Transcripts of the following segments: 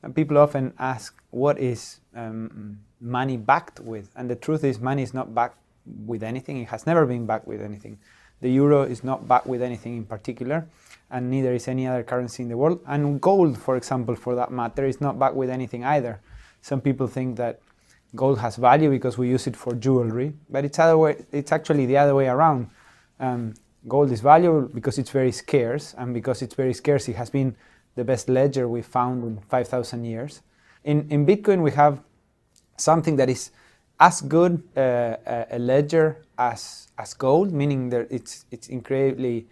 And people often ask, what is money backed with? And the truth is, money is not backed with anything. It has never been backed with anything. The euro is not backed with anything in particular, and neither is any other currency in the world. And gold, for example, for that matter, is not backed with anything either. Some people think that gold has value because we use it for jewelry, but it's actually the other way around. Gold is valuable because it's very scarce, and because it's very scarce, it has been the best ledger we've found in 5,000 years. In Bitcoin, we have something that is as good a ledger as gold, meaning that it's incredibly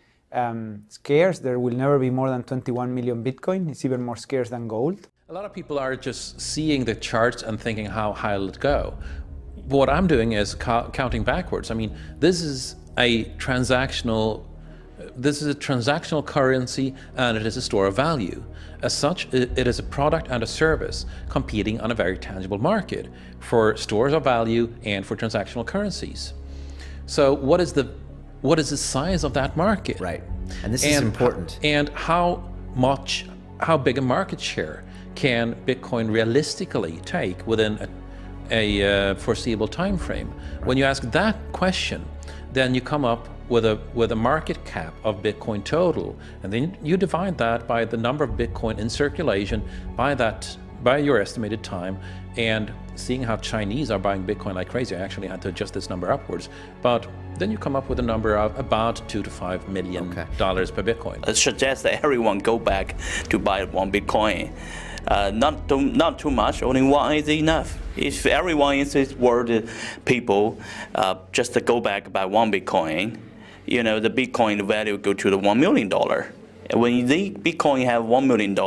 scarce. There will never be more than 21 million Bitcoin. It's even more scarce than gold. A lot of people are just seeing the charts and thinking, how high will it go? What I'm doing is counting backwards. I mean, this is a transactional currency, and it is a store of value. As such, it is a product and a service competing on a very tangible market for stores of value and for transactional currencies. So what is the size of that market? Right, and this is important. And how big a market share can Bitcoin realistically take within a foreseeable time frame? When you ask that question, then you come up with a market cap of Bitcoin total, and then you divide that by the number of Bitcoin in circulation by your estimated time. And seeing how Chinese are buying Bitcoin like crazy, I actually had to adjust this number upwards, but then you come up with a number of about $2 to $5 million per Bitcoin. I suggest that everyone go back to buy one Bitcoin. Not too much, only one is enough. If everyone in this world, people, just to go back buy one Bitcoin, the Bitcoin value go to the $1 million. And when the Bitcoin have $1 million,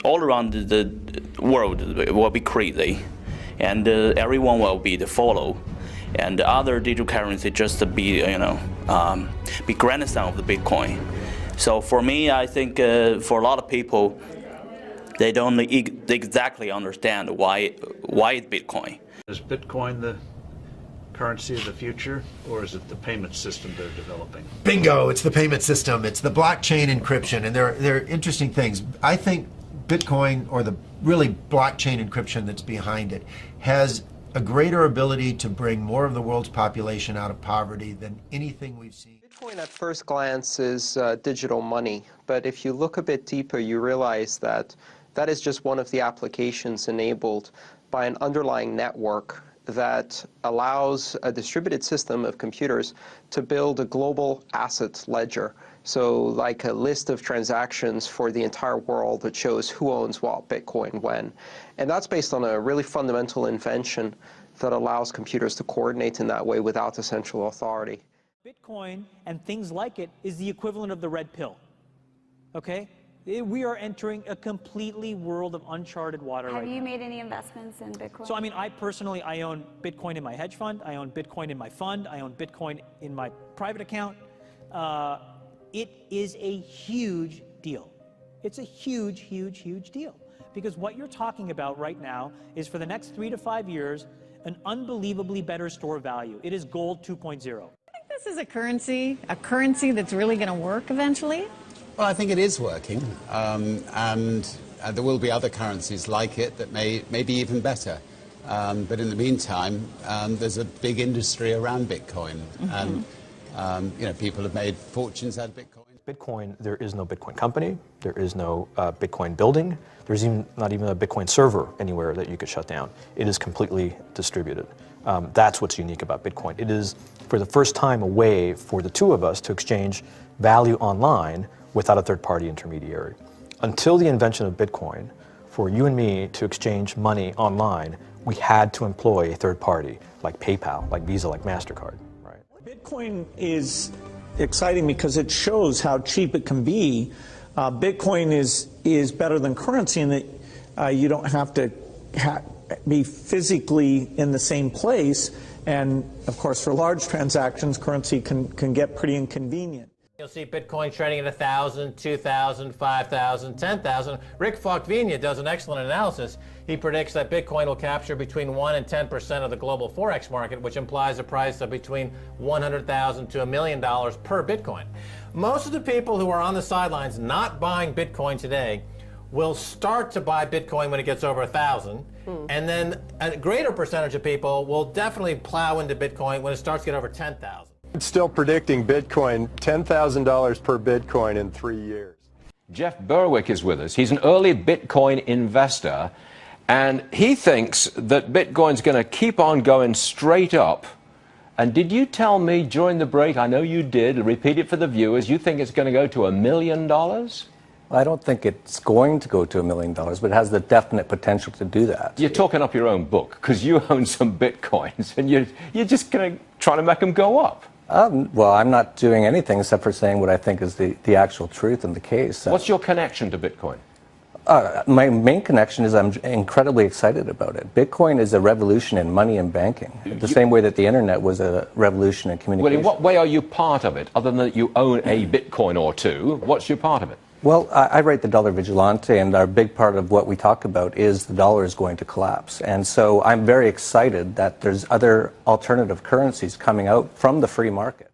all around the world will be crazy, and everyone will be the follow, and the other digital currency just to be grandson of the Bitcoin. So for me, I think for a lot of people, they don't exactly understand why it's Bitcoin. Is Bitcoin the currency of the future, or is it the payment system they're developing? Bingo! It's the payment system. It's the blockchain encryption, and they're interesting things. I think Bitcoin, or the really blockchain encryption that's behind it, has a greater ability to bring more of the world's population out of poverty than anything we've seen. Bitcoin at first glance is digital money, but if you look a bit deeper, you realize that that is just one of the applications enabled by an underlying network that allows a distributed system of computers to build a global asset ledger. So like a list of transactions for the entire world that shows who owns what Bitcoin when. And that's based on a really fundamental invention that allows computers to coordinate in that way without a central authority. Bitcoin and things like it is the equivalent of the red pill, okay? We are entering a completely world of uncharted water right now. Have you made any investments in Bitcoin? So, I mean, I personally own Bitcoin in my hedge fund. I own Bitcoin in my fund. I own Bitcoin in my private account. It is a huge deal. It's a huge, huge, huge deal. Because what you're talking about right now is, for the next 3 to 5 years, an unbelievably better store value. It is gold 2.0. I think this is a currency that's really going to work eventually. Well, I think it is working, and there will be other currencies like it that may be even better. But in the meantime, there's a big industry around Bitcoin, and people have made fortunes out of Bitcoin. Bitcoin, there is no Bitcoin company, there is no Bitcoin building, there's not even a Bitcoin server anywhere that you could shut down. It is completely distributed. That's what's unique about Bitcoin. It is, for the first time, a way for the two of us to exchange value online without a third-party intermediary. Until the invention of Bitcoin, for you and me to exchange money online, we had to employ a third party, like PayPal, like Visa, like MasterCard. Right? Bitcoin is exciting because it shows how cheap it can be. Bitcoin is better than currency in that you don't have to be physically in the same place. And of course, for large transactions, currency can get pretty inconvenient. You'll see Bitcoin trading at 1,000, 2,000, 5,000, 10,000. Rick Falkvinia does an excellent analysis. He predicts that Bitcoin will capture between 1 and 10% of the global Forex market, which implies a price of between $100,000 to $1 million per Bitcoin. Most of the people who are on the sidelines not buying Bitcoin today will start to buy Bitcoin when it gets over 1,000, and then a greater percentage of people will definitely plow into Bitcoin when it starts to get over 10,000. Still predicting Bitcoin, $10,000 per Bitcoin in 3 years. Jeff Berwick is with us. He's an early Bitcoin investor, and he thinks that Bitcoin's going to keep on going straight up. And did you tell me during the break, I know you did, repeat it for the viewers, you think it's going to go to $1 million? I don't think it's going to go to $1 million, but it has the definite potential to do that. You're talking up your own book, because you own some Bitcoins, and you're just going to try to make them go up. Well, I'm not doing anything except for saying what I think is the actual truth in the case. What's your connection to Bitcoin? My main connection is I'm incredibly excited about it. Bitcoin is a revolution in money and banking, the same way that the internet was a revolution in communication. Well, in what way are you part of it, other than that you own a Bitcoin or two? What's your part of it? Well, I write the Dollar Vigilante, and our big part of what we talk about is the dollar is going to collapse. And so I'm very excited that there's other alternative currencies coming out from the free market.